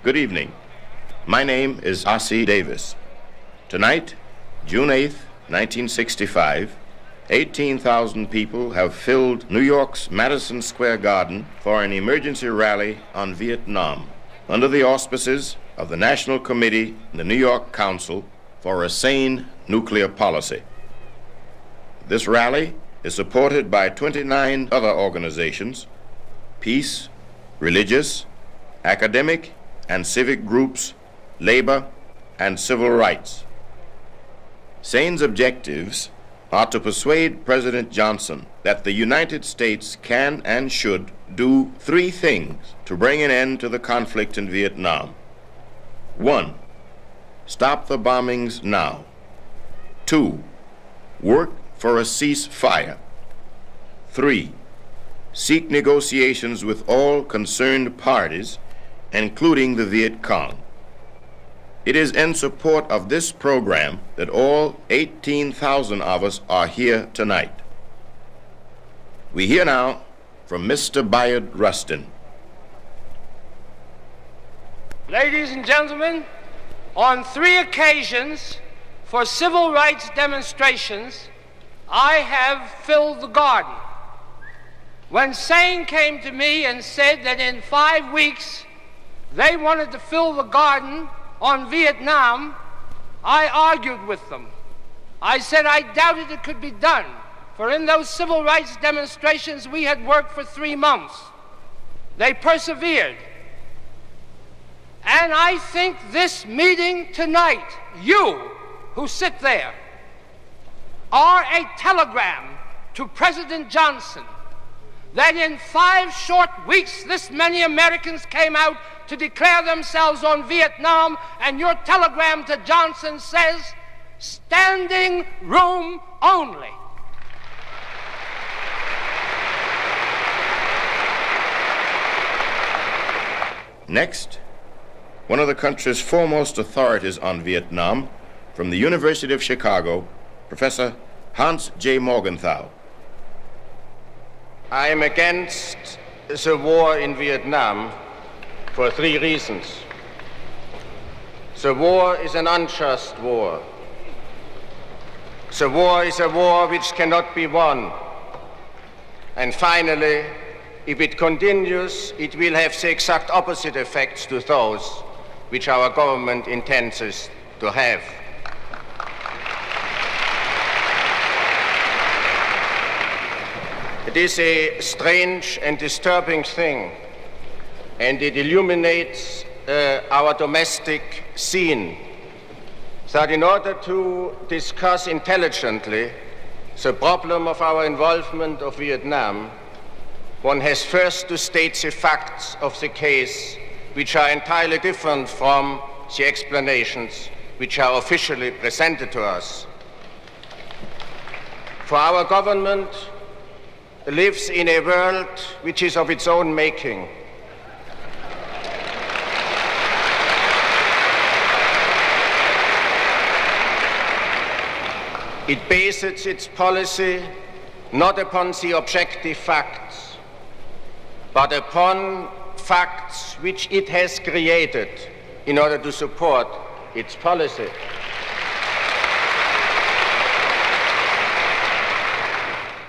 Good evening. My name is Ossie Davis. Tonight, June 8th, 1965, 18,000 people have filled New York's Madison Square Garden for an emergency rally on Vietnam under the auspices of the National Committee and the New York Council for a Sane Nuclear Policy. This rally is supported by 29 other organizations, peace, religious, academic, and civic groups, labor, and civil rights. SANE's objectives are to persuade President Johnson that the United States can and should do three things to bring an end to the conflict in Vietnam. 1, stop the bombings now. 2, work for a ceasefire. 3, seek negotiations with all concerned parties, including the Viet Cong. It is in support of this program that all 18,000 of us are here tonight. We hear now from Mr. Bayard Rustin. Ladies and gentlemen, on 3 occasions for civil rights demonstrations, I have filled the garden. When SANE came to me and said that in 5 weeks they wanted to fill the garden on Vietnam, I argued with them. I said I doubted it could be done, for in those civil rights demonstrations we had worked for 3 months. They persevered. And I think this meeting tonight, you who sit there, are a telegram to President Johnson that in 5 short weeks this many Americans came out to declare themselves on Vietnam, and your telegram to Johnson says, standing room only. Next, one of the country's foremost authorities on Vietnam, from the University of Chicago, Professor Hans J. Morgenthau. I am against the war in Vietnam for 3 reasons. The war is an unjust war. The war is a war which cannot be won. And finally, if it continues, it will have the exact opposite effects to those which our government intends us to have. It is a strange and disturbing thing, and it illuminates our domestic scene, that in order to discuss intelligently the problem of our involvement of Vietnam, one has first to state the facts of the case, which are entirely different from the explanations which are officially presented to us. For our government lives in a world which is of its own making. It bases its policy not upon the objective facts, but upon facts which it has created in order to support its policy.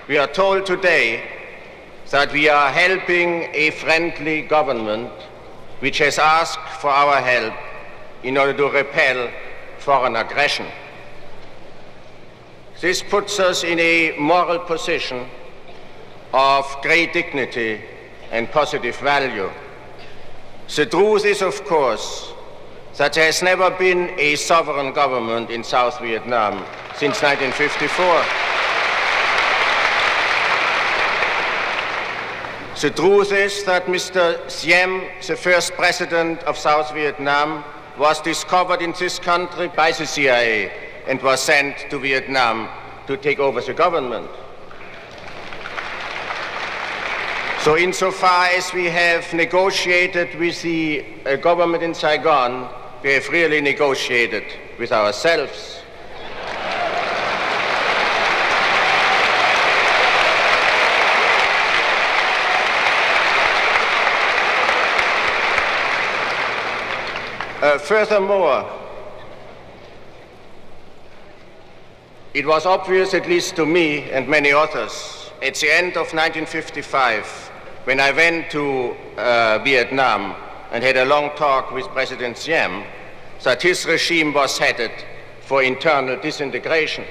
We are told today that we are helping a friendly government which has asked for our help in order to repel foreign aggression. This puts us in a moral position of great dignity and positive value. The truth is, of course, that there has never been a sovereign government in South Vietnam since 1954. The truth is that Mr. Diem, the first president of South Vietnam, was discovered in this country by the CIA and was sent to Vietnam to take over the government. So insofar as we have negotiated with the government in Saigon, we have really negotiated with ourselves. Furthermore, it was obvious, at least to me and many others, at the end of 1955, when I went to Vietnam and had a long talk with President Diem, that his regime was headed for internal disintegration.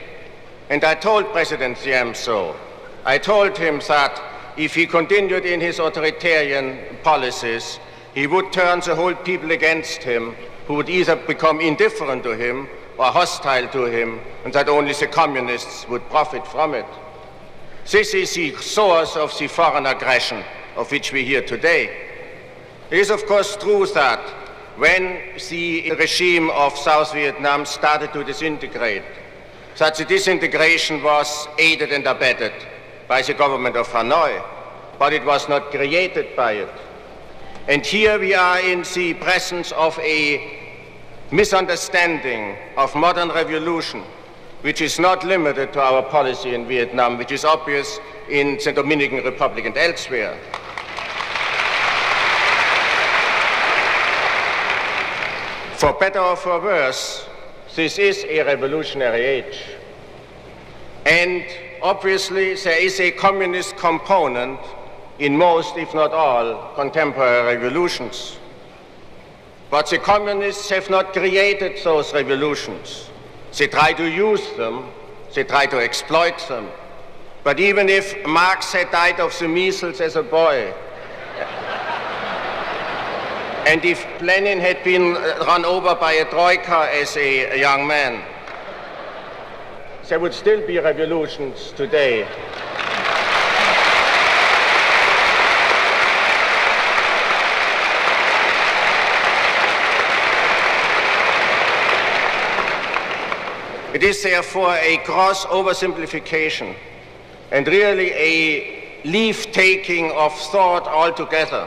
And I told President Diem so. I told him that if he continued in his authoritarian policies, he would turn the whole people against him, who would either become indifferent to him or hostile to him, and that only the communists would profit from it. This is the source of the foreign aggression of which we hear today. It is, of course, true that when the regime of South Vietnam started to disintegrate, that the disintegration was aided and abetted by the government of Hanoi, but it was not created by it. And here we are in the presence of a misunderstanding of modern revolution, which is not limited to our policy in Vietnam, which is obvious in the Dominican Republic and elsewhere. For better or for worse, this is a revolutionary age. And obviously, there is a communist component in most, if not all, contemporary revolutions. But the communists have not created those revolutions. They try to use them, they try to exploit them. But even if Marx had died of the measles as a boy, and if Lenin had been run over by a troika as a young man, there would still be revolutions today. It is therefore a gross oversimplification and really a leave-taking of thought altogether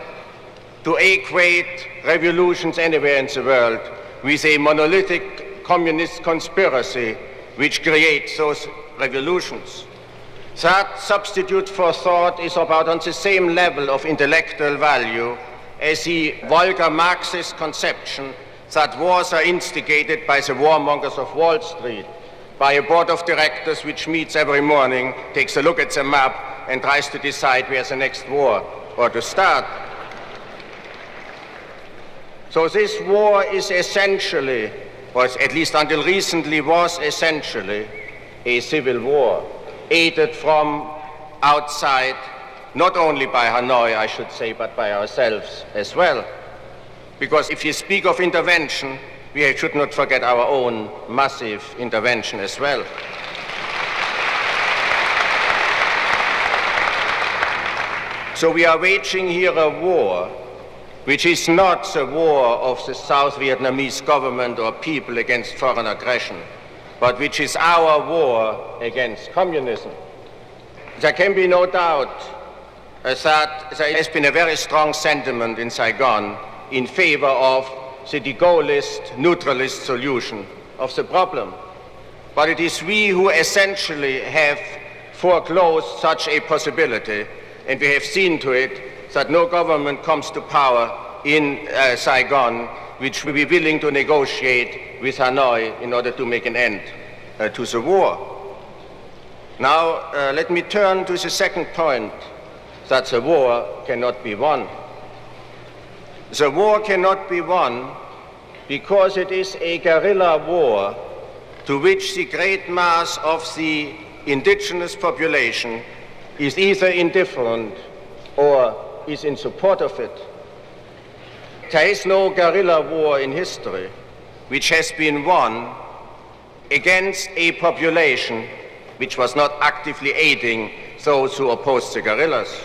to equate revolutions anywhere in the world with a monolithic communist conspiracy which creates those revolutions. That substitute for thought is about on the same level of intellectual value as the vulgar Marxist conception that wars are instigated by the warmongers of Wall Street, by a board of directors which meets every morning, takes a look at the map, and tries to decide where's the next war or to start. So this war is essentially, or at least until recently was essentially, a civil war, aided from outside, not only by Hanoi, I should say, but by ourselves as well. Because if you speak of intervention, we should not forget our own massive intervention as well. So we are waging here a war which is not the war of the South Vietnamese government or people against foreign aggression, but which is our war against communism. There can be no doubt that there has been a very strong sentiment in Saigon in favor of the de Gaulleist, neutralist solution of the problem. But it is we who essentially have foreclosed such a possibility, and we have seen to it that no government comes to power in Saigon which will be willing to negotiate with Hanoi in order to make an end to the war. Now, let me turn to the second point, that the war cannot be won. The war cannot be won because it is a guerrilla war to which the great mass of the indigenous population is either indifferent or is in support of it. There is no guerrilla war in history which has been won against a population which was not actively aiding those who opposed the guerrillas.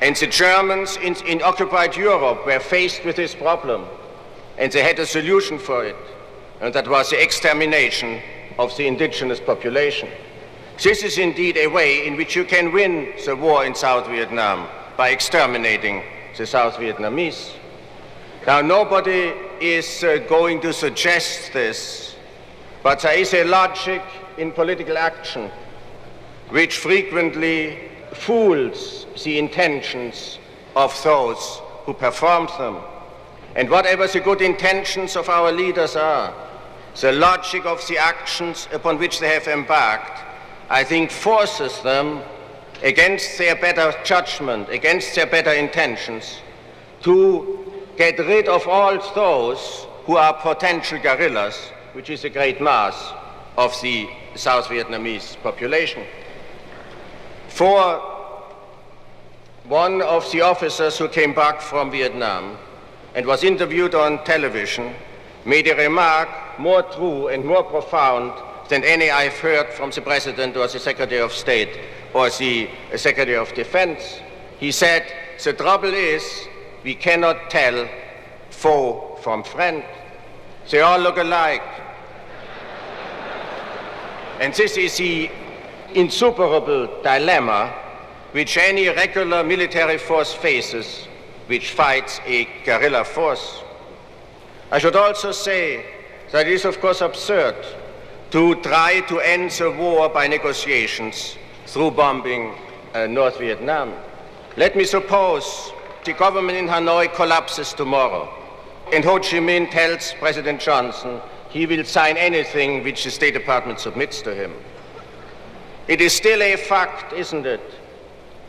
And the Germans in occupied Europe were faced with this problem, and they had a solution for it, and that was the extermination of the indigenous population. This is indeed a way in which you can win the war in South Vietnam, by exterminating the South Vietnamese. Now, nobody is going to suggest this, but there is a logic in political action which frequently fools the intentions of those who perform them. And whatever the good intentions of our leaders are, the logic of the actions upon which they have embarked, I think, forces them, against their better judgment, against their better intentions, to get rid of all those who are potential guerrillas, which is a great mass of the South Vietnamese population. For one of the officers who came back from Vietnam and was interviewed on television made a remark more true and more profound than any I've heard from the President or the Secretary of State or the Secretary of Defense. He said, the trouble is we cannot tell foe from friend. They all look alike. And this is the insuperable dilemma which any regular military force faces which fights a guerrilla force. I should also say that it is, of course, absurd to try to end the war by negotiations through bombing North Vietnam. Let me suppose the government in Hanoi collapses tomorrow, and Ho Chi Minh tells President Johnson he will sign anything which the State Department submits to him. It is still a fact, isn't it,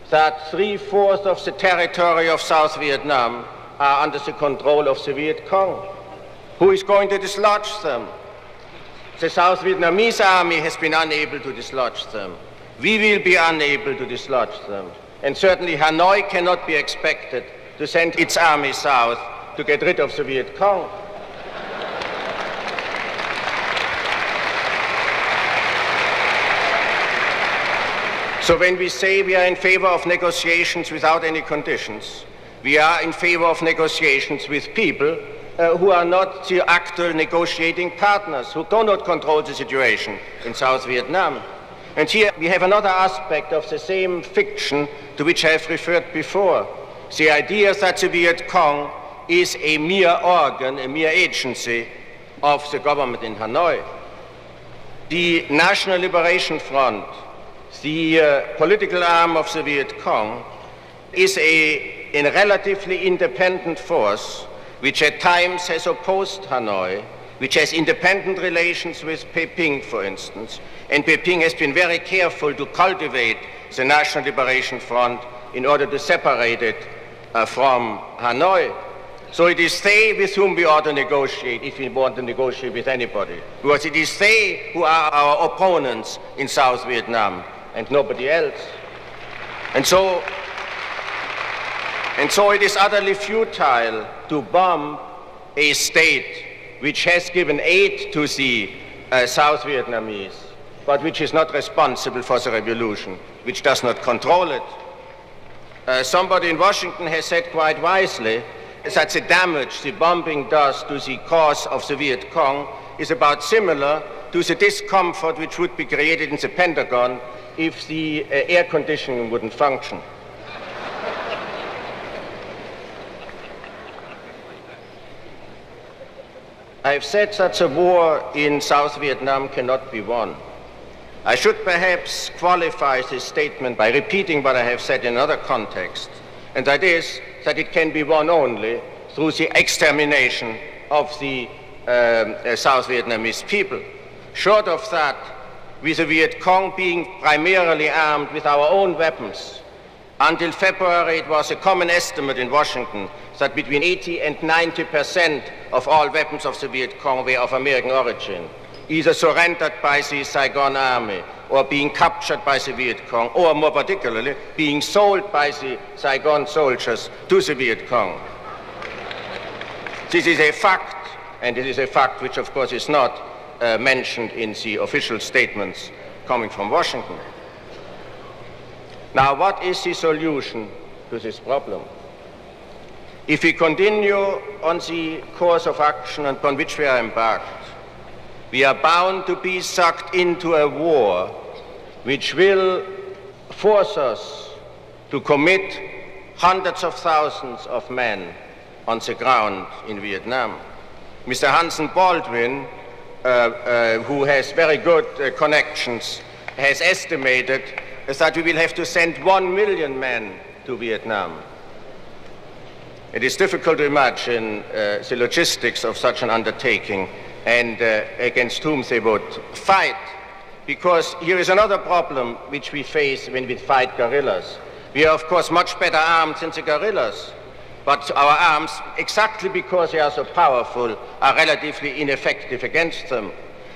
that 3/4 of the territory of South Vietnam are under the control of the Viet Cong. Who is going to dislodge them? The South Vietnamese army has been unable to dislodge them. We will be unable to dislodge them. And certainly Hanoi cannot be expected to send its army south to get rid of the Viet Cong. So when we say we are in favor of negotiations without any conditions, we are in favor of negotiations with people who are not the actual negotiating partners, who do not control the situation in South Vietnam. And here we have another aspect of the same fiction to which I have referred before. The idea that the Viet Cong is a mere organ, a mere agency of the government in Hanoi. The National Liberation Front, the political arm of the Viet Cong, is a relatively independent force which at times has opposed Hanoi, which has independent relations with Peiping, for instance, and Peiping has been very careful to cultivate the National Liberation Front in order to separate it from Hanoi. So it is they with whom we ought to negotiate if we want to negotiate with anybody, because it is they who are our opponents in South Vietnam and nobody else. And so it is utterly futile to bomb a state which has given aid to the South Vietnamese, but which is not responsible for the revolution, which does not control it. Somebody in Washington has said quite wisely that the damage the bombing does to the cause of the Viet Cong is about similar to the discomfort which would be created in the Pentagon if the air conditioning wouldn't function. I have said that the war in South Vietnam cannot be won. I should perhaps qualify this statement by repeating what I have said in another context, and that is that it can be won only through the extermination of the South Vietnamese people. Short of that, with the Viet Cong being primarily armed with our own weapons, until February it was a common estimate in Washington that between 80 and 90% of all weapons of the Viet Cong were of American origin, either surrendered by the Saigon army or being captured by the Viet Cong, or more particularly, being sold by the Saigon soldiers to the Viet Cong. This is a fact, and it is a fact which, of course, is not mentioned in the official statements coming from Washington. Now, what is the solution to this problem? If we continue on the course of action upon which we are embarked, we are bound to be sucked into a war which will force us to commit hundreds of thousands of men on the ground in Vietnam. Mr. Hansen Baldwin, who has very good connections, has estimated that we will have to send 1 million men to Vietnam. It is difficult to imagine the logistics of such an undertaking and against whom they would fight, because here is another problem which we face when we fight guerrillas. We are, of course, much better armed than the guerrillas, but our arms, exactly because they are so powerful, are relatively ineffective against them.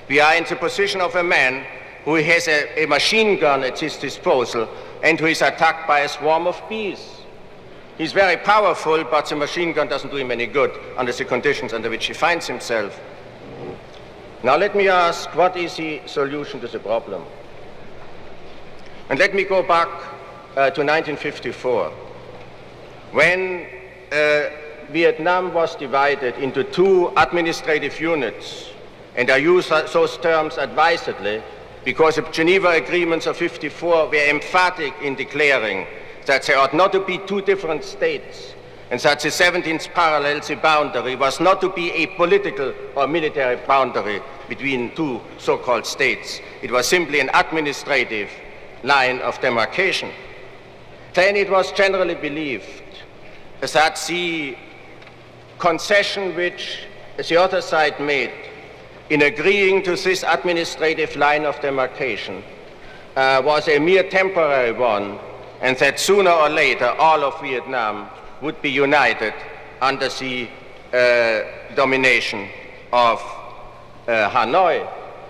We are in the position of a man who has a machine gun at his disposal and who is attacked by a swarm of bees. He's very powerful, but the machine gun doesn't do him any good under the conditions under which he finds himself. Now let me ask, what is the solution to the problem? And let me go back to 1954, when Vietnam was divided into two administrative units, and I use those terms advisedly because the Geneva Agreements of '54 were emphatic in declaring that there ought not to be two different states, and that the 17th parallel, the boundary, was not to be a political or military boundary between two so-called states. It was simply an administrative line of demarcation. Then it was generally believed that the concession which the other side made in agreeing to this administrative line of demarcation was a mere temporary one, and that sooner or later all of Vietnam would be united under the domination of Hanoi.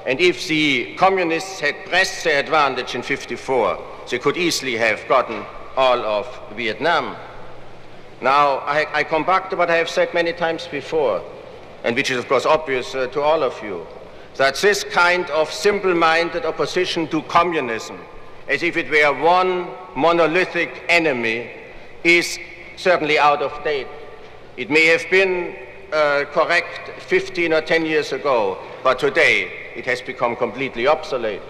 And if the communists had pressed their advantage in '54, they could easily have gotten all of Vietnam. Now, I come back to what I have said many times before, and which is, of course, obvious to all of you, that this kind of simple-minded opposition to communism, as if it were one monolithic enemy, is certainly out of date. It may have been correct 15 or 10 years ago, but today it has become completely obsolete.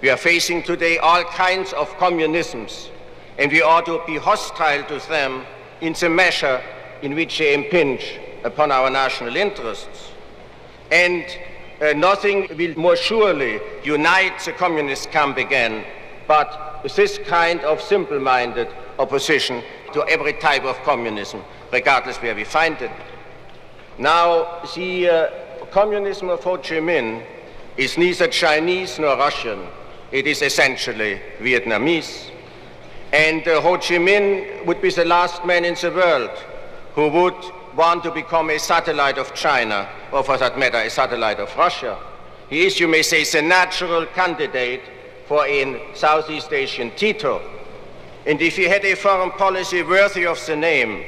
We are facing today all kinds of communisms, and we ought to be hostile to them in the measure in which they impinge upon our national interests. And nothing will more surely unite the communist camp again but this kind of simple-minded opposition to every type of communism, regardless where we find it. Now, the communism of Ho Chi Minh is neither Chinese nor Russian. It is essentially Vietnamese. And Ho Chi Minh would be the last man in the world who would want to become a satellite of China, or for that matter, a satellite of Russia. He is, you may say, the natural candidate for a Southeast Asian Tito. And if he had a foreign policy worthy of the name,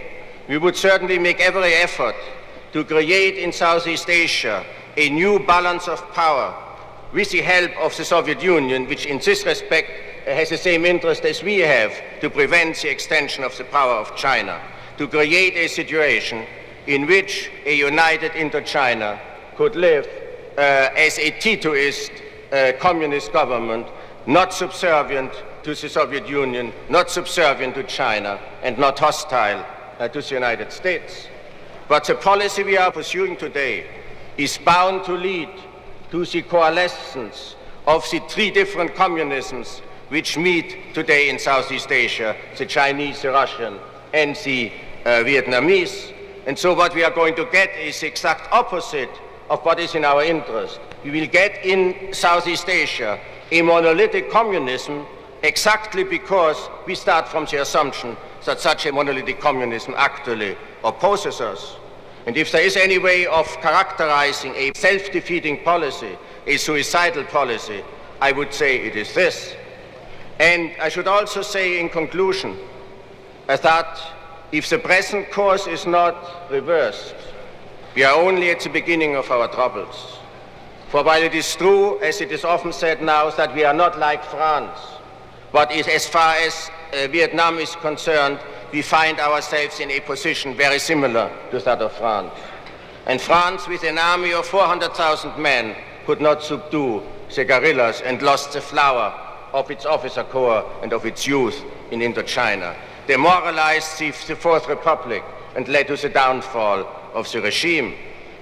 we would certainly make every effort to create in Southeast Asia a new balance of power with the help of the Soviet Union, which in this respect has the same interest as we have to prevent the extension of the power of China, to create a situation in which a united Indochina could live as a Titoist communist government, not subservient to the Soviet Union, not subservient to China, and not hostile to the United States. But the policy we are pursuing today is bound to lead to the coalescence of the three different communisms which meet today in Southeast Asia, the Chinese, the Russian, and the Vietnamese. And so what we are going to get is the exact opposite of what is in our interest. We will get in Southeast Asia a monolithic communism exactly because we start from the assumption that such a monolithic communism actually opposes us. And if there is any way of characterizing a self-defeating policy, a suicidal policy, I would say it is this. And I should also say in conclusion that if the present course is not reversed, we are only at the beginning of our troubles. For while it is true, as it is often said now, that we are not like France, but as far as Vietnam is concerned, we find ourselves in a position very similar to that of France. And France, with an army of 400,000 men, could not subdue the guerrillas and lost the flower of its officer corps and of its youth in Indochina, demoralized the Fourth Republic and led to the downfall of the regime.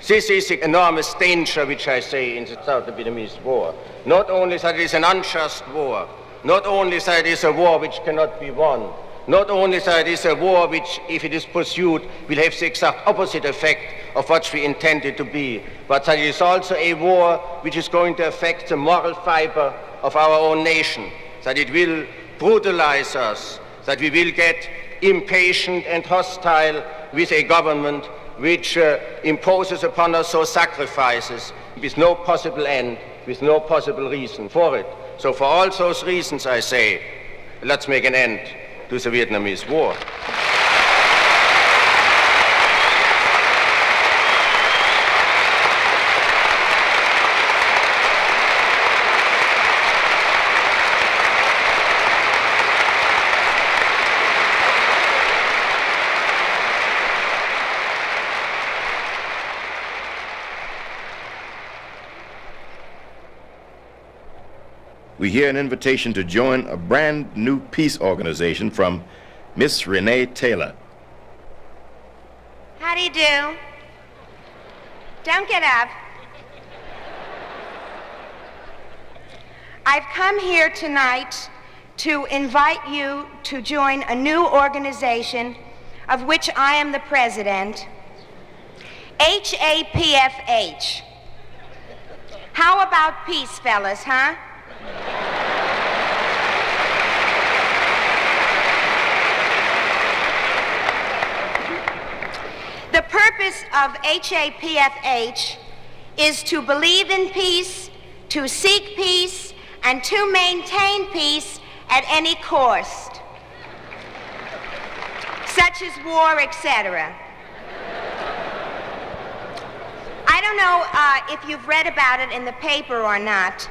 This is the enormous danger which I say in the South Vietnamese War. Not only that it is an unjust war, not only that it is a war which cannot be won, Not only that it is a war which, if it is pursued, will have the exact opposite effect of what we intended to be, but that it is also a war which is going to affect the moral fiber of our own nation, that it will brutalize us, that we will get impatient and hostile with a government which imposes upon us those sacrifices with no possible end, with no possible reason for it. So for all those reasons, I say, let's make an end to the Vietnamese War. We hear an invitation to join a brand new peace organization from Miss Renee Taylor. How do you do? Don't get up. I've come here tonight to invite you to join a new organization of which I am the president, HAALPFH. How about peace, fellas, huh? The purpose of HAALPFH is to believe in peace, to seek peace, and to maintain peace at any cost, such as war, etc. I don't know if you've read about it in the paper or not,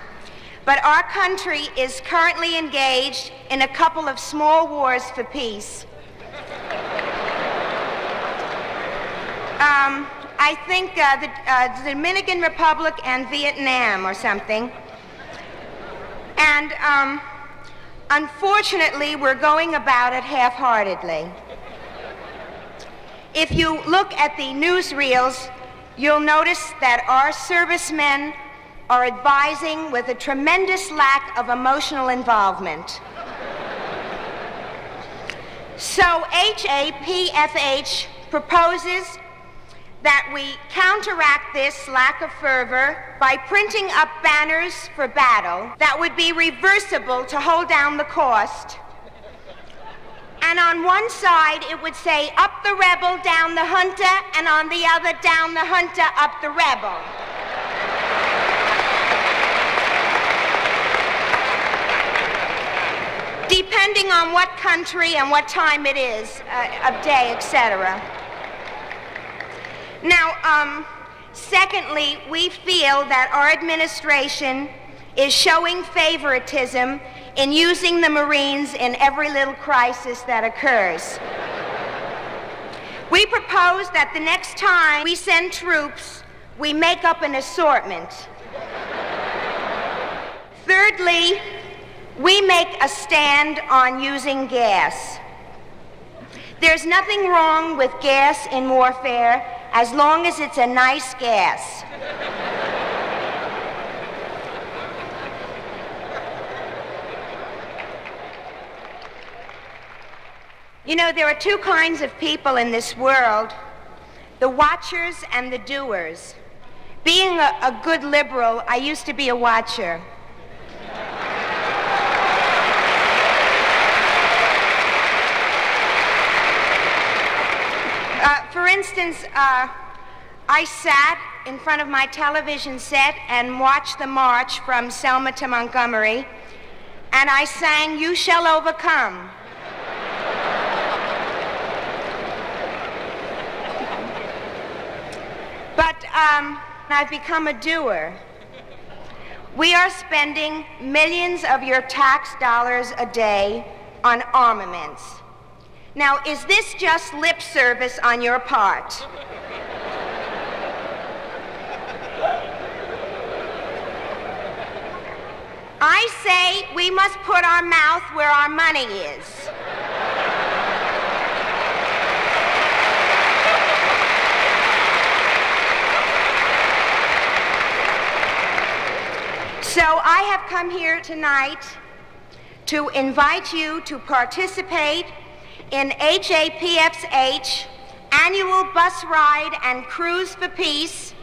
but our country is currently engaged in a couple of small wars for peace. I think the Dominican Republic and Vietnam or something. And unfortunately, we're going about it half-heartedly. If you look at the newsreels, you'll notice that our servicemen are advising with a tremendous lack of emotional involvement. So HAALPFH proposes that we counteract this lack of fervor by printing up banners for battle that would be reversible to hold down the cost. And on one side, it would say, up the rebel, down the junta, and on the other, down the junta, up the rebel. Depending on what country and what time it is of day, etc. Now, secondly, we feel that our administration is showing favoritism in using the Marines in every little crisis that occurs. We propose that the next time we send troops, we make up an assortment. Thirdly, we make a stand on using gas. There's nothing wrong with gas in warfare as long as it's a nice gas. You know, there are two kinds of people in this world, the watchers and the doers. Being a good liberal, I used to be a watcher. For instance, I sat in front of my television set and watched the march from Selma to Montgomery, and I sang, "You Shall Overcome." But I've become a doer. We are spending millions of your tax dollars a day on armaments. Now, is this just lip service on your part? I say we must put our mouth where our money is. So I have come here tonight to invite you to participate in HAALPFH annual bus ride and cruise for peace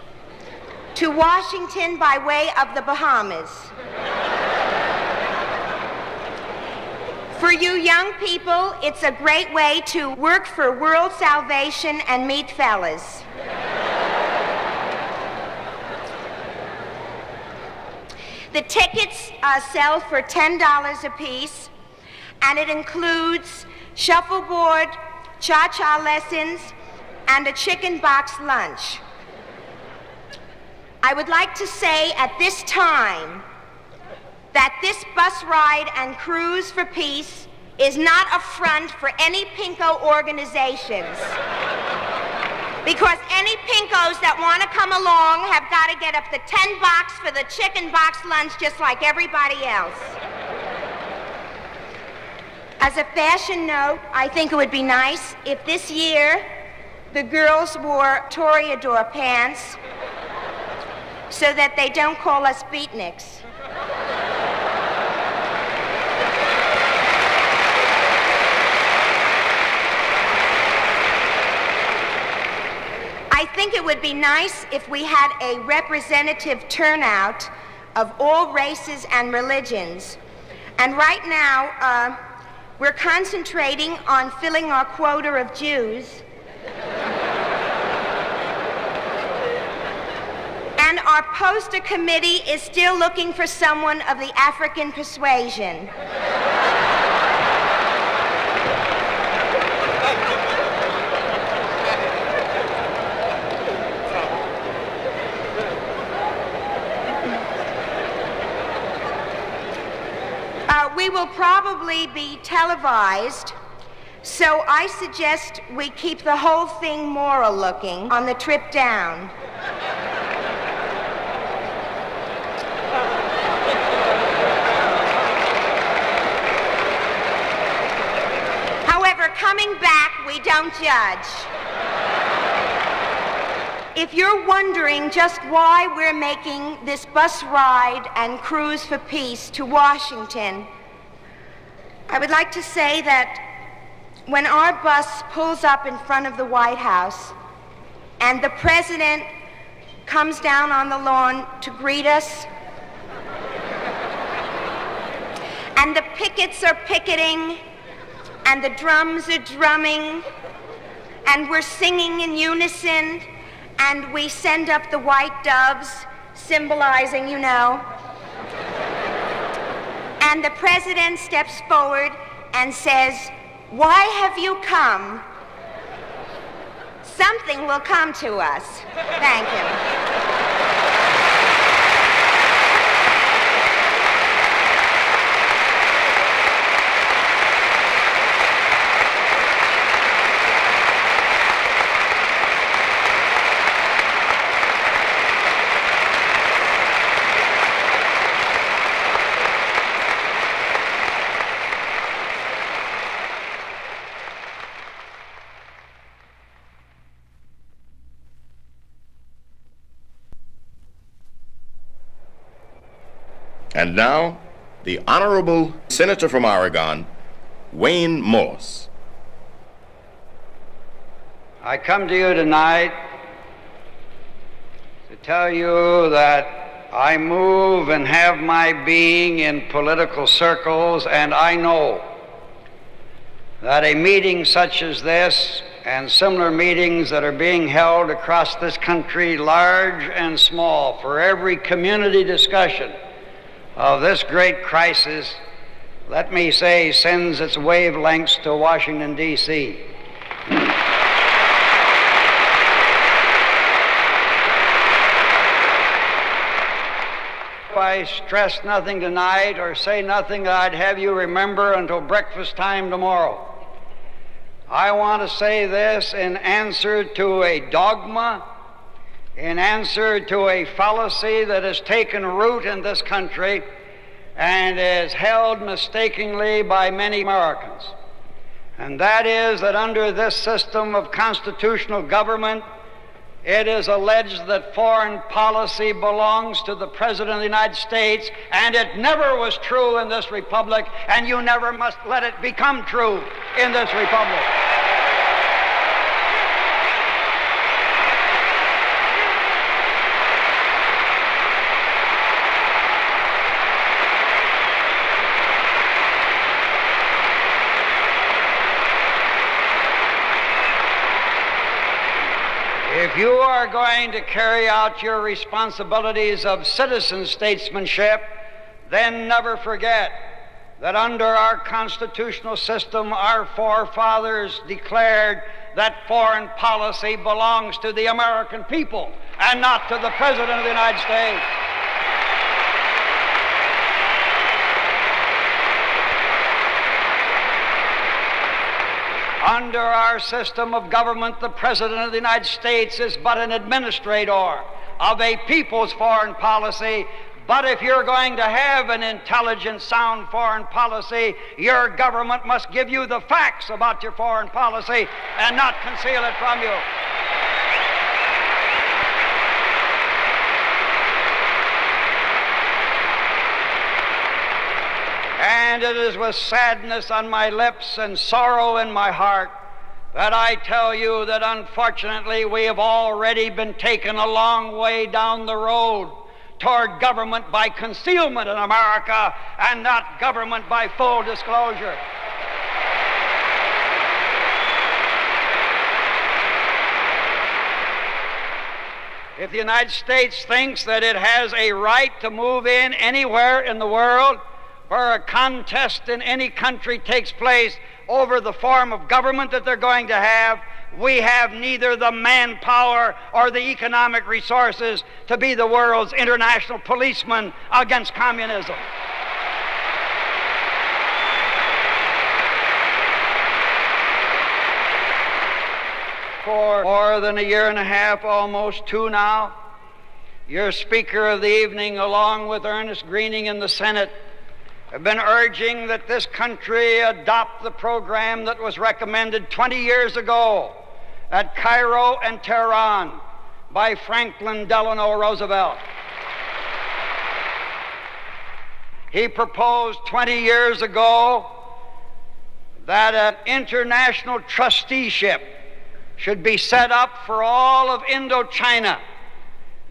to Washington by way of the Bahamas. For you young people, it's a great way to work for world salvation and meet fellas. The tickets sell for $10 a piece, and it includes shuffleboard, cha-cha lessons, and a chicken box lunch. I would like to say at this time that this bus ride and cruise for peace is not a front for any pinko organizations. Because any pinkos that want to come along have got to get up the $10 for the chicken box lunch just like everybody else. As a fashion note, I think it would be nice if this year the girls wore toreador pants so that they don't call us beatniks. I think it would be nice if we had a representative turnout of all races and religions. And right now, we're concentrating on filling our quota of Jews. And our poster committee is still looking for someone of the African persuasion. We will probably be televised, so I suggest we keep the whole thing moral looking on the trip down. However, coming back, we don't judge. If you're wondering just why we're making this bus ride and cruise for peace to Washington, I would like to say that when our bus pulls up in front of the White House and the president comes down on the lawn to greet us, and the pickets are picketing, and the drums are drumming, and we're singing in unison, and we send up the white doves, symbolizing, you know, and the president steps forward and says, "Why have you come?" Something will come to us. Thank you. And now, the Honorable Senator from Oregon, Wayne Morse. I come to you tonight to tell you that I move and have my being in political circles, and I know that a meeting such as this and similar meetings that are being held across this country, large and small, for every community discussion of this great crisis, let me say, sends its wavelengths to Washington, D.C. If I stress nothing tonight or say nothing that I'd have you remember until breakfast time tomorrow, I want to say this in answer to a dogma, in answer to a fallacy that has taken root in this country and is held mistakenly by many Americans. And that is that under this system of constitutional government, it is alleged that foreign policy belongs to the President of the United States, and it never was true in this republic, and you never must let it become true in this republic. If you are going to carry out your responsibilities of citizen statesmanship, then never forget that under our constitutional system, our forefathers declared that foreign policy belongs to the American people and not to the President of the United States. Under our system of government, the President of the United States is but an administrator of a people's foreign policy. But if you're going to have an intelligent, sound foreign policy, your government must give you the facts about your foreign policy and not conceal it from you. And it is with sadness on my lips and sorrow in my heart that I tell you that unfortunately we have already been taken a long way down the road toward government by concealment in America and not government by full disclosure. If the United States thinks that it has a right to move in anywhere in the world where a contest in any country takes place over the form of government that they're going to have, we have neither the manpower or the economic resources to be the world's international policeman against communism. For more than a year and a half, almost two now, your Speaker of the evening, along with Ernest Greening in the Senate, have been urging that this country adopt the program that was recommended 20 years ago at Cairo and Tehran by Franklin Delano Roosevelt. He proposed 20 years ago that an international trusteeship should be set up for all of Indochina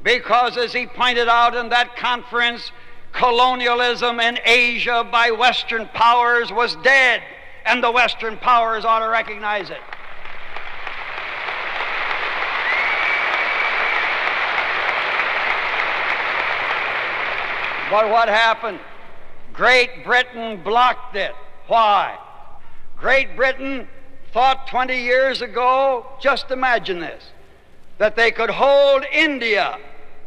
because, as he pointed out in that conference, colonialism in Asia by Western powers was dead, and the Western powers ought to recognize it. But what happened? Great Britain blocked it. Why? Great Britain thought 20 years ago, just imagine this, that they could hold India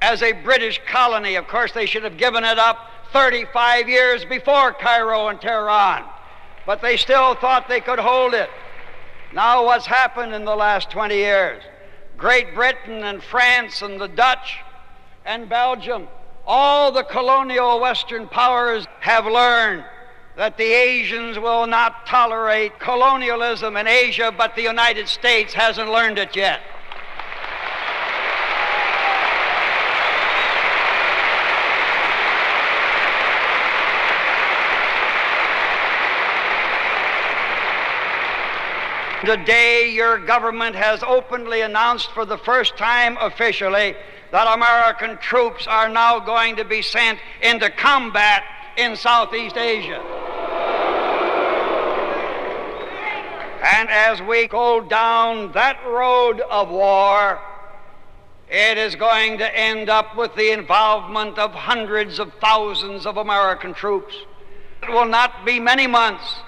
as a British colony. Of course, they should have given it up 35 years before Cairo and Tehran, but they still thought they could hold it. Now what's happened in the last 20 years? Great Britain and France and the Dutch and Belgium, all the colonial Western powers have learned that the Asians will not tolerate colonialism in Asia, but the United States hasn't learned it yet. Today, your government has openly announced for the first time officially that American troops are now going to be sent into combat in Southeast Asia. And as we go down that road of war, it is going to end up with the involvement of hundreds of thousands of American troops. It will not be many months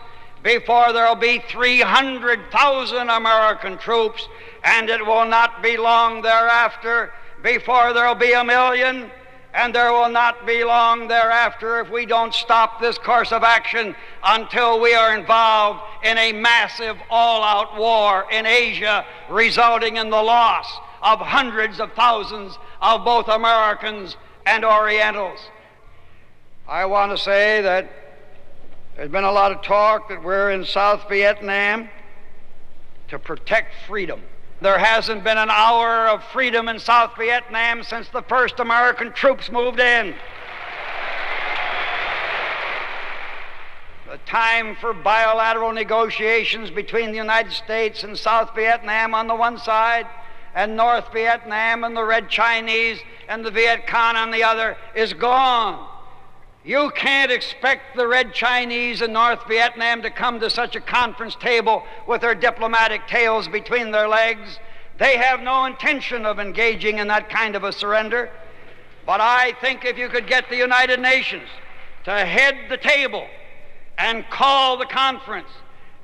before there will be 300,000 American troops, and it will not be long thereafter before there will be 1 million, and there will not be long thereafter if we don't stop this course of action until we are involved in a massive all-out war in Asia, resulting in the loss of hundreds of thousands of both Americans and Orientals. I want to say that there's been a lot of talk that we're in South Vietnam to protect freedom. There hasn't been an hour of freedom in South Vietnam since the first American troops moved in. The time for bilateral negotiations between the United States and South Vietnam on the one side, and North Vietnam and the Red Chinese and the Viet Cong on the other is gone. You can't expect the Red Chinese and North Vietnam to come to such a conference table with their diplomatic tails between their legs. They have no intention of engaging in that kind of a surrender. But I think if you could get the United Nations to head the table and call the conference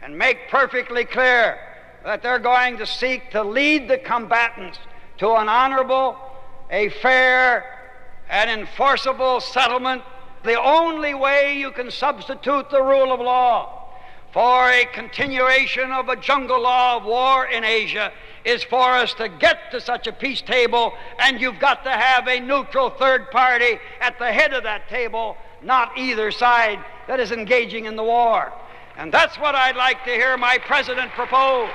and make perfectly clear that they're going to seek to lead the combatants to an honorable, a fair, and enforceable settlement, the only way you can substitute the rule of law for a continuation of a jungle law of war in Asia is for us to get to such a peace table, and you've got to have a neutral third party at the head of that table, not either side that is engaging in the war. And that's what I'd like to hear my president propose.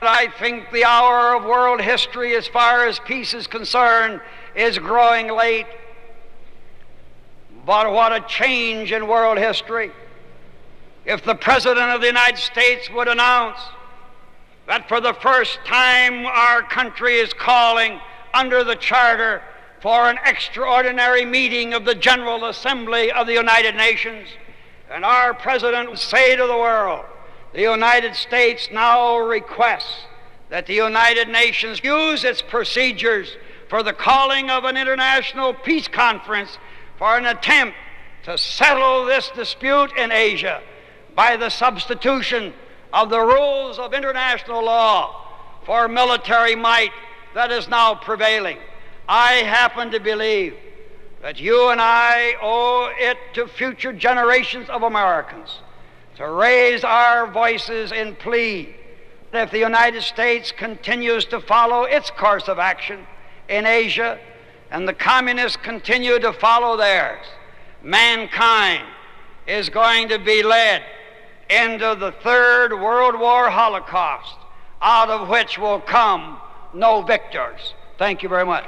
I think the hour of world history as far as peace is concerned is growing late. But what a change in world history if the President of the United States would announce that for the first time our country is calling under the Charter for an extraordinary meeting of the General Assembly of the United Nations, and our President would say to the world, the United States now requests that the United Nations use its procedures for the calling of an international peace conference for an attempt to settle this dispute in Asia by the substitution of the rules of international law for military might that is now prevailing. I happen to believe that you and I owe it to future generations of Americans to raise our voices in plea that if the United States continues to follow its course of action in Asia and the communists continue to follow theirs, mankind is going to be led into the third World War Holocaust, out of which will come no victors. Thank you very much.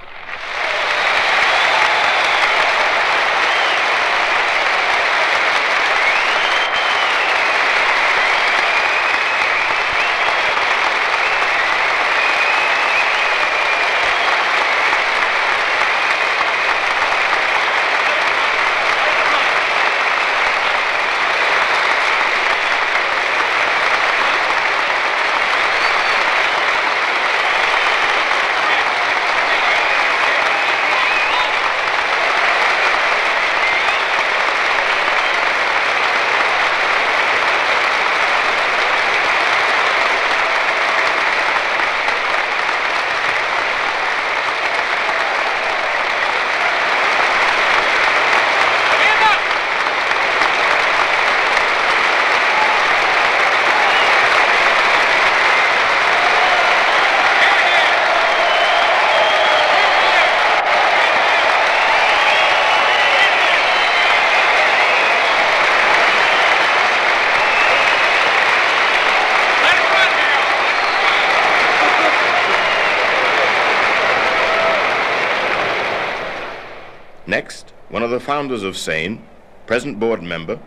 Next, one of the founders of SANE, present board member,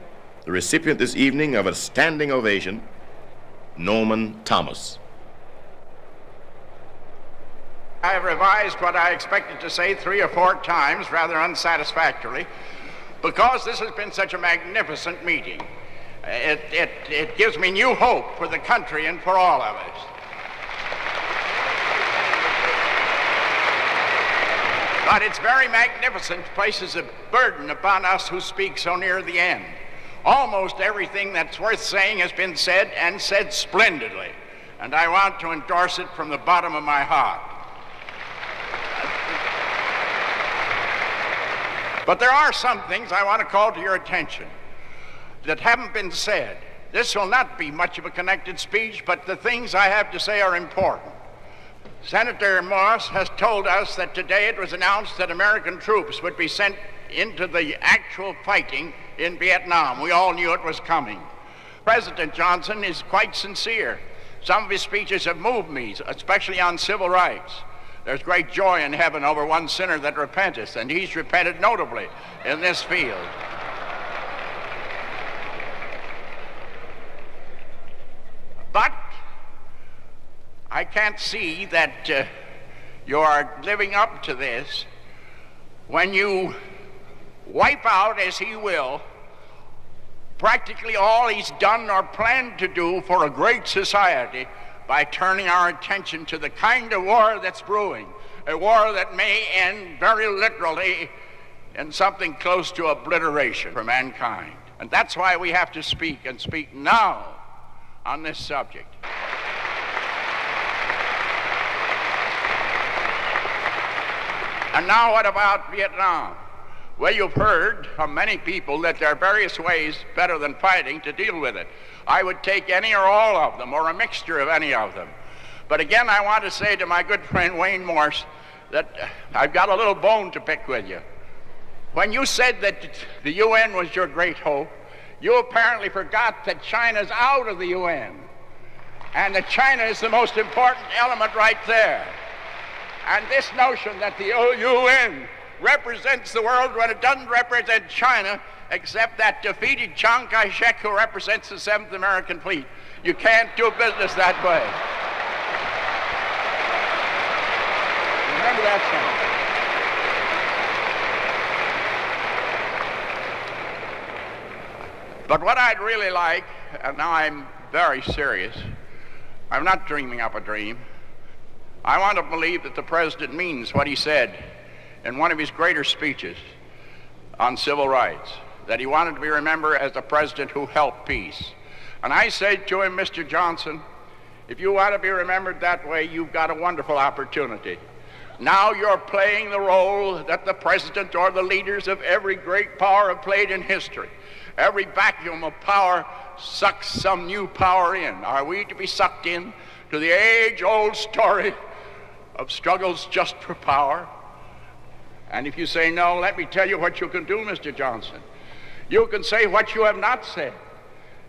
the recipient this evening of a standing ovation, Norman Thomas. I have revised what I expected to say 3 or 4 times rather unsatisfactorily because this has been such a magnificent meeting. It gives me new hope for the country and for all of us. But it's very magnificent, places a burden upon us who speak so near the end. Almost everything that's worth saying has been said, and said splendidly, and I want to endorse it from the bottom of my heart. But there are some things I want to call to your attention that haven't been said. This will not be much of a connected speech, but the things I have to say are important. Senator Morse has told us that today it was announced that American troops would be sent into the actual fighting in Vietnam. We all knew it was coming. President Johnson is quite sincere. Some of his speeches have moved me, especially on civil rights. There's great joy in heaven over one sinner that repenteth, and he's repented notably in this field. But I can't see that you are living up to this when you wipe out, as he will, practically all he's done or planned to do for a great society by turning our attention to the kind of war that's brewing, a war that may end very literally in something close to obliteration for mankind. And that's why we have to speak, and speak now on this subject. And now what about Vietnam? Well, you've heard from many people that there are various ways better than fighting to deal with it. I would take any or all of them, or a mixture of any of them. But again, I want to say to my good friend Wayne Morse that I've got a little bone to pick with you. When you said that the UN was your great hope, you apparently forgot that China's out of the UN, and that China is the most important element right there. And this notion that the UN represents the world when it doesn't represent China, except that defeated Chiang Kai-shek who represents the 7th American Fleet. You can't do business that way. Remember that song. But what I'd really like, and now I'm very serious, I'm not dreaming up a dream. I want to believe that the President means what he said in one of his greater speeches on civil rights, that he wanted to be remembered as the president who helped peace. And I said to him, Mr. Johnson, if you want to be remembered that way, you've got a wonderful opportunity. Now you're playing the role that the president or the leaders of every great power have played in history. Every vacuum of power sucks some new power in. Are we to be sucked in to the age-old story of struggles just for power? And if you say no, let me tell you what you can do, Mr. Johnson. You can say what you have not said.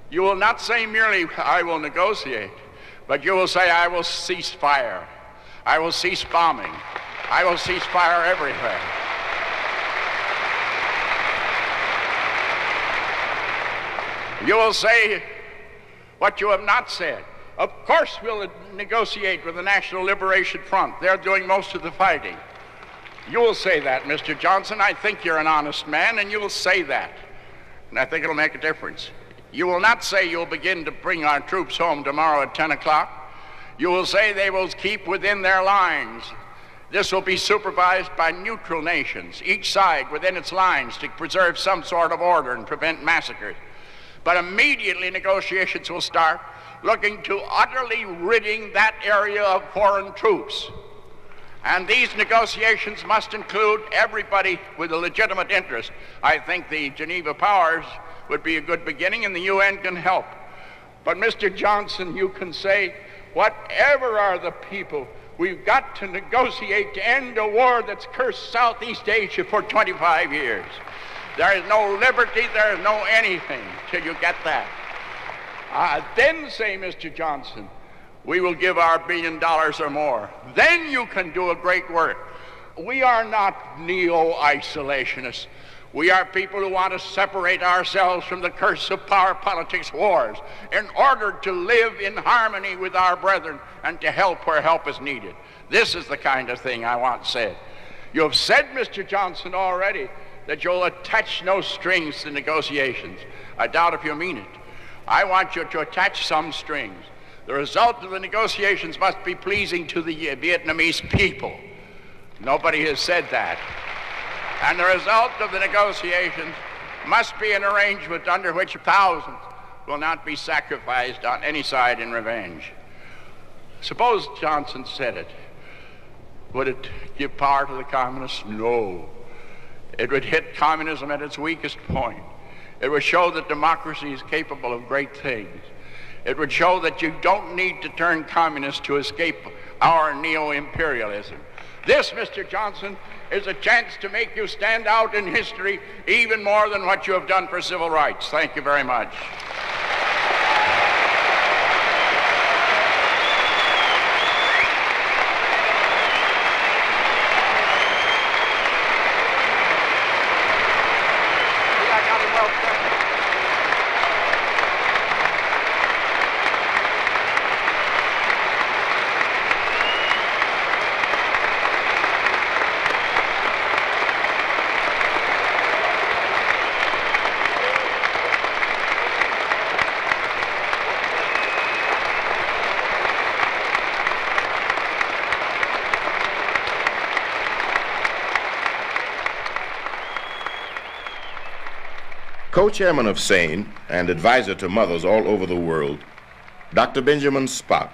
You will not say merely, I will negotiate, but you will say, I will cease fire. I will cease bombing. I will cease fire everywhere. You will say what you have not said. Of course we'll negotiate with the National Liberation Front. They're doing most of the fighting. You will say that, Mr. Johnson. I think you're an honest man, and you will say that. And I think it'll make a difference. You will not say you'll begin to bring our troops home tomorrow at 10 o'clock. You will say they will keep within their lines. This will be supervised by neutral nations, each side within its lines, to preserve some sort of order and prevent massacres. But immediately negotiations will start, looking to utterly ridding that area of foreign troops. And these negotiations must include everybody with a legitimate interest. I think the Geneva powers would be a good beginning, and the UN can help. But Mr. Johnson, you can say, whatever are the people, we've got to negotiate to end a war that's cursed Southeast Asia for 25 years. There is no liberty, there is no anything till you get that. Then say, Mr. Johnson, we will give our $1 billion or more. Then you can do a great work. We are not neo-isolationists. We are people who want to separate ourselves from the curse of power politics wars in order to live in harmony with our brethren and to help where help is needed. This is the kind of thing I want said. You have said, Mr. Johnson, already that you'll attach no strings to negotiations. I doubt if you mean it. I want you to attach some strings. The result of the negotiations must be pleasing to the Vietnamese people. Nobody has said that. And the result of the negotiations must be an arrangement under which thousands will not be sacrificed on any side in revenge. Suppose Johnson said it. Would it give power to the communists? No. It would hit communism at its weakest point. It would show that democracy is capable of great things. It would show that you don't need to turn communist to escape our neo-imperialism. This, Mr. Johnson, is a chance to make you stand out in history even more than what you have done for civil rights. Thank you very much. Co-chairman of SANE and advisor to mothers all over the world, Dr. Benjamin Spock.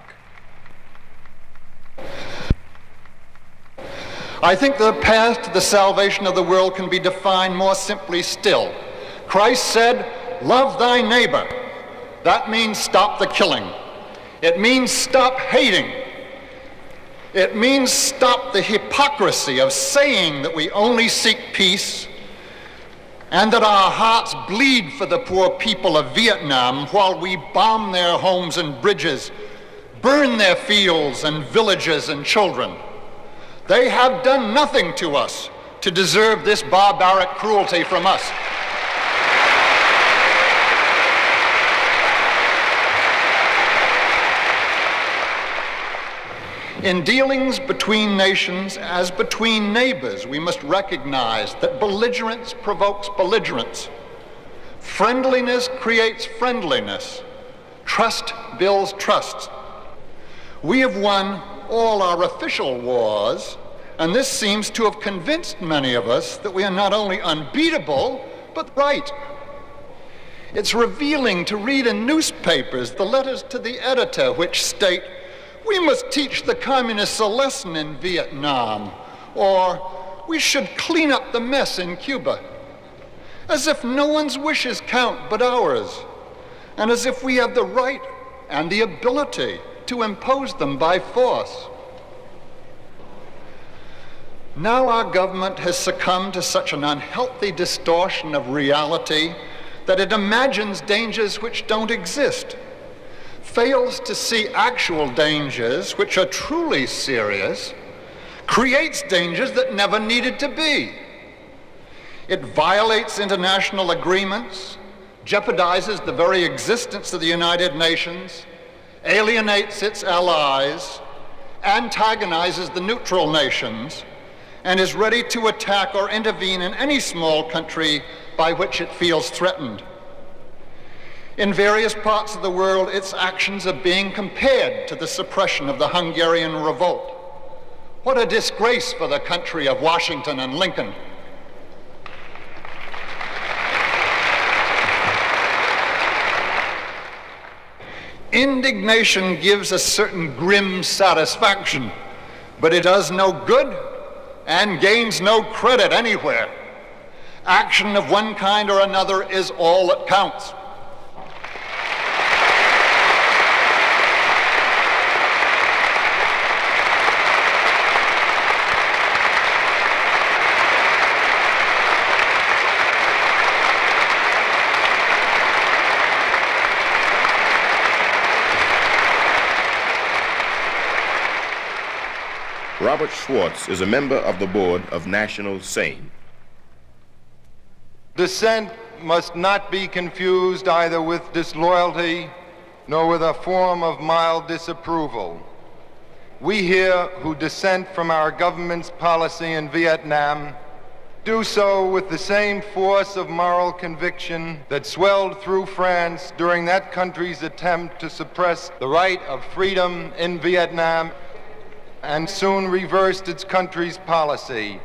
I think the path to the salvation of the world can be defined more simply still. Christ said, "Love thy neighbor." That means stop the killing. It means stop hating. It means stop the hypocrisy of saying that we only seek peace and that our hearts bleed for the poor people of Vietnam while we bomb their homes and bridges, burn their fields and villages and children. They have done nothing to us to deserve this barbaric cruelty from us. In dealings between nations, as between neighbors, we must recognize that belligerence provokes belligerence. Friendliness creates friendliness. Trust builds trust. We have won all our official wars, and this seems to have convinced many of us that we are not only unbeatable, but right. It's revealing to read in newspapers the letters to the editor which state, "We must teach the communists a lesson in Vietnam," or "We should clean up the mess in Cuba," as if no one's wishes count but ours, and as if we have the right and the ability to impose them by force. Now our government has succumbed to such an unhealthy distortion of reality that it imagines dangers which don't exist, fails to see actual dangers which are truly serious, creates dangers that never needed to be. It violates international agreements, jeopardizes the very existence of the United Nations, alienates its allies, antagonizes the neutral nations, and is ready to attack or intervene in any small country by which it feels threatened. In various parts of the world, its actions are being compared to the suppression of the Hungarian revolt. What a disgrace for the country of Washington and Lincoln. Indignation gives a certain grim satisfaction, but it does no good and gains no credit anywhere. Action of one kind or another is all that counts. Robert Schwartz is a member of the board of National SANE. Dissent must not be confused either with disloyalty nor with a form of mild disapproval. We here who dissent from our government's policy in Vietnam do so with the same force of moral conviction that swelled through France during that country's attempt to suppress the right of freedom in Vietnam and soon reversed its country's policy.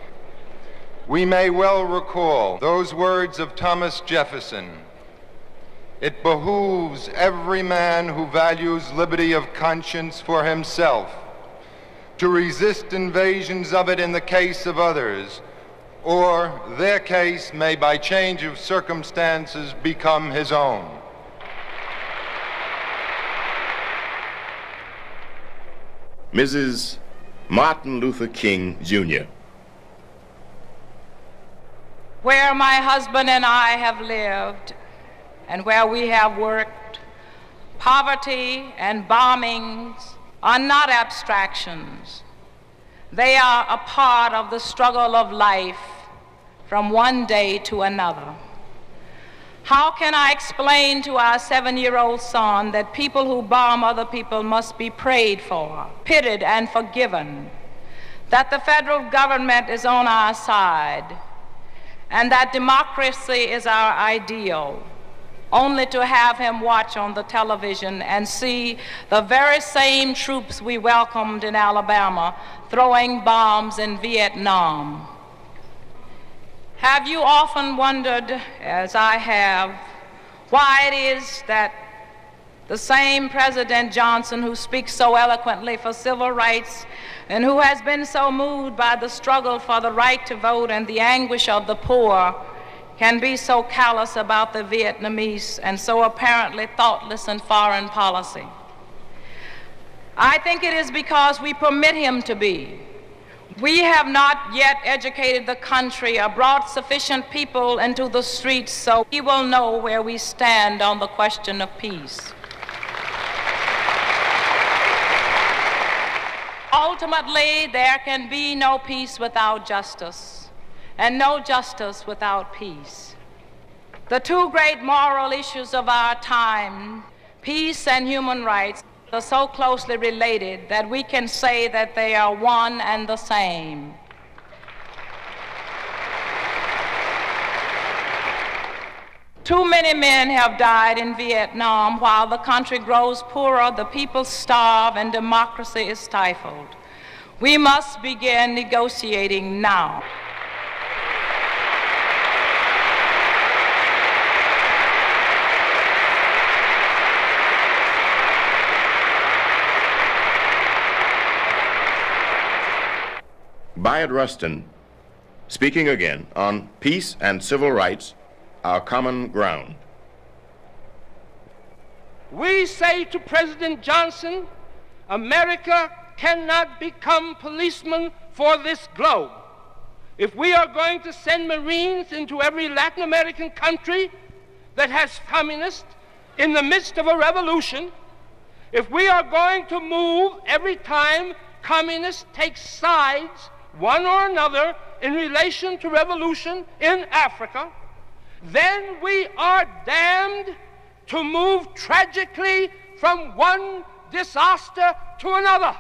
We may well recall those words of Thomas Jefferson: "It behooves every man who values liberty of conscience for himself to resist invasions of it in the case of others, or their case may by change of circumstances become his own." Mrs. Martin Luther King, Jr. Where my husband and I have lived and where we have worked, poverty and bombings are not abstractions. They are a part of the struggle of life from one day to another. How can I explain to our 7-year-old son that people who bomb other people must be prayed for, pitied, and forgiven, that the federal government is on our side, and that democracy is our ideal, only to have him watch on the television and see the very same troops we welcomed in Alabama throwing bombs in Vietnam? Have you often wondered, as I have, why it is that the same President Johnson who speaks so eloquently for civil rights and who has been so moved by the struggle for the right to vote and the anguish of the poor can be so callous about the Vietnamese and so apparently thoughtless in foreign policy? I think it is because we permit him to be. We have not yet educated the country or brought sufficient people into the streets so he will know where we stand on the question of peace. Ultimately, there can be no peace without justice, and no justice without peace. The two great moral issues of our time, peace and human rights, are so closely related that we can say that they are one and the same. Too many men have died in Vietnam while the country grows poorer, the people starve, and democracy is stifled. We must begin negotiating now. Bayard Rustin, speaking again on peace and civil rights, our common ground. We say to President Johnson, America cannot become policemen for this globe. If we are going to send Marines into every Latin American country that has communists in the midst of a revolution, if we are going to move every time communists take sides, one or another, in relation to revolution in Africa, then we are damned to move tragically from one disaster to another.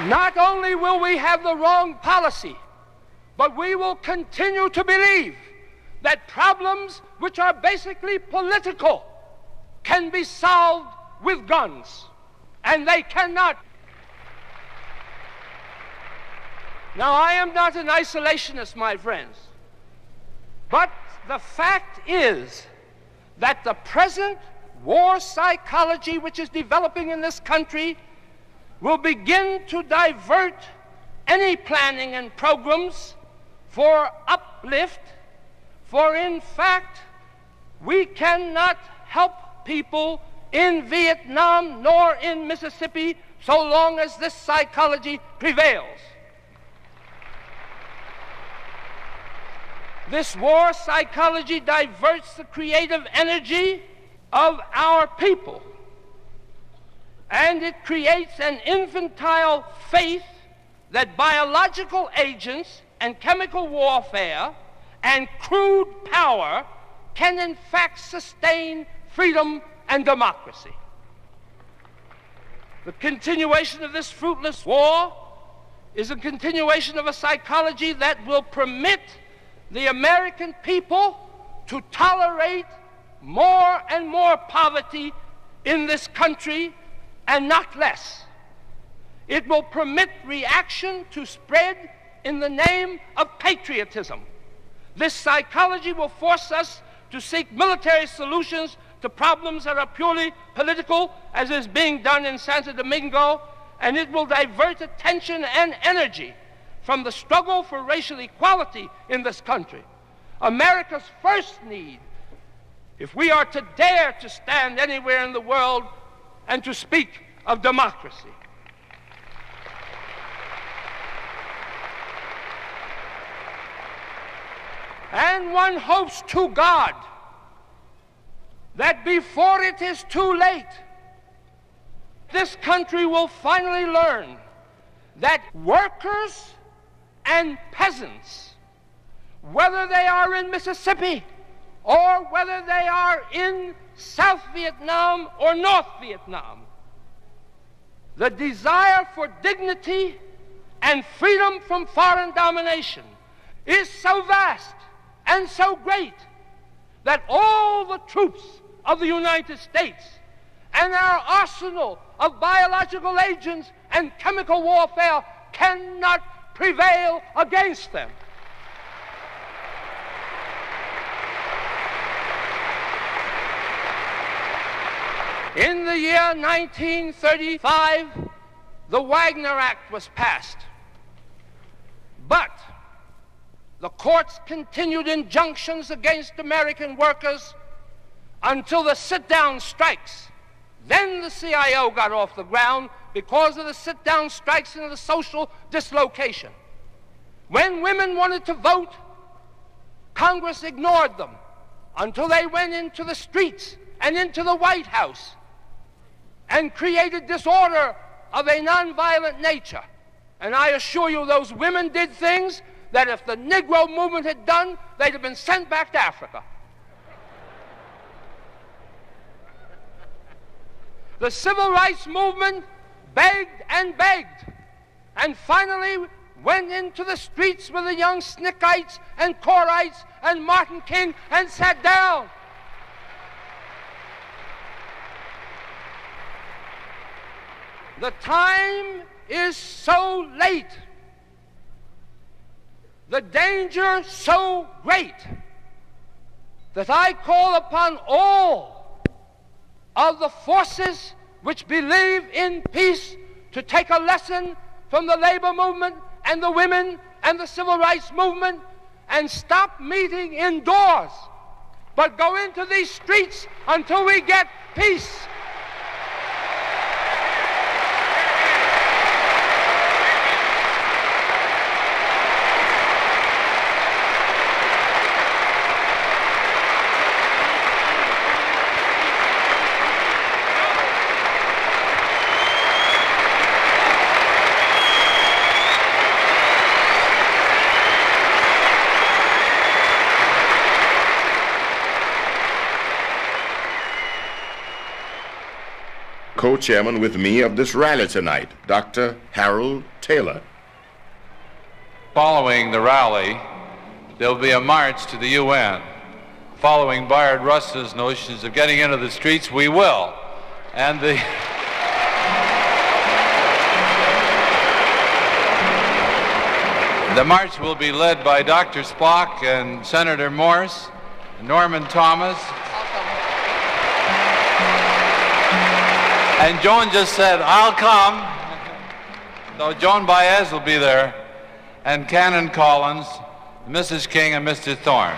Not only will we have the wrong policy, but we will continue to believe that problems which are basically political can be solved with guns, and they cannot. Now, I am not an isolationist, my friends, but the fact is that the present war psychology which is developing in this country will begin to divert any planning and programs for uplift, for in fact, we cannot help people in Vietnam nor in Mississippi so long as this psychology prevails. This war psychology diverts the creative energy of our people, and it creates an infantile faith that biological agents and chemical warfare and crude power can in fact sustain freedom and democracy. The continuation of this fruitless war is a continuation of a psychology that will permit the American people to tolerate more and more poverty in this country and not less. It will permit reaction to spread in the name of patriotism. This psychology will force us to seek military solutions to problems that are purely political, as is being done in Santo Domingo, and it will divert attention and energy from the struggle for racial equality in this country. America's first need, if we are to dare to stand anywhere in the world and to speak of democracy. And one hopes to God that before it is too late, this country will finally learn that workers and peasants, whether they are in Mississippi or whether they are in South Vietnam or North Vietnam, the desire for dignity and freedom from foreign domination is so vast and so great that all the troops of the United States and our arsenal of biological agents and chemical warfare cannot prevail against them. In the year 1935, the Wagner Act was passed. But the courts continued injunctions against American workers until the sit-down strikes. Then the CIO got off the ground because of the sit-down strikes and the social dislocation. When women wanted to vote, Congress ignored them until they went into the streets and into the White House and created disorder of a nonviolent nature. And I assure you, those women did things that if the Negro movement had done, they'd have been sent back to Africa. The civil rights movement begged and begged, and finally went into the streets with the young Snickites and Corites and Martin King and sat down. The time is so late, the danger so great, that I call upon all of the forces which believe in peace to take a lesson from the labor movement and the women and the civil rights movement and stop meeting indoors, but go into these streets until we get peace. Co-chairman with me of this rally tonight, Dr. Harold Taylor. Following the rally, there will be a march to the UN. Following Bayard Rustin's notions of getting into the streets, we will. And the march will be led by Dr. Spock and Senator Morse, Norman Thomas. And Joan just said, I'll come. So Joan Baez will be there, and Canon Collins, Mrs. King, and Mr. Thorne.